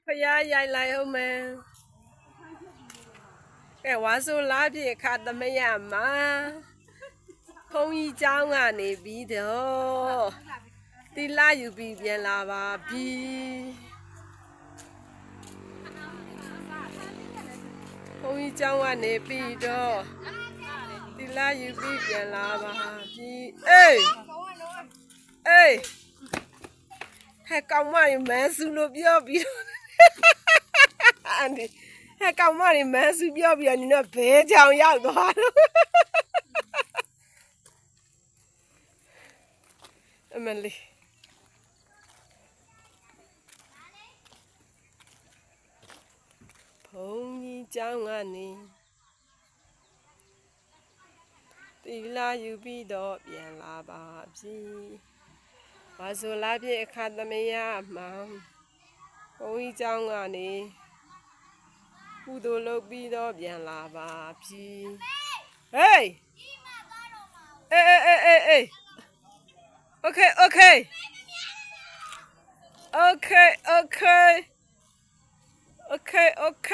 ဖယားရိုက်လိုက်အောင်မယ်ကဲဝါဆိုလားပြေခါသမယမှာဖုန်းကြီးเจ้าကနေပြီးတော့တီလာယူပြီးပြန်လာပါပြီဖုန်းကြီးเจ้าကနေပြီးတော့တီလာယူပြီးပြန်လာပါပြီအေးဟဲ့ကောင်မရမန်းစုလို့ပြောပြီးအန်ဒီဟဲ့ကောင်မရမန်းစုပြောပြီးတော့နင်တို့ဘဲချောင်ရောက်သွားတော့အမလေးဖုန်းကြီးเจ้าကနေတီလာယူပြီးတော့ပြန်လာပါပြီဘာဆိုလားပြည့်အခါသမယမှာဘုန်းကြီးเจ้าကနေကုသိုလ်လုပ်ပြီးတော့ပြန်လာပါပြီဟေးအေးโอเค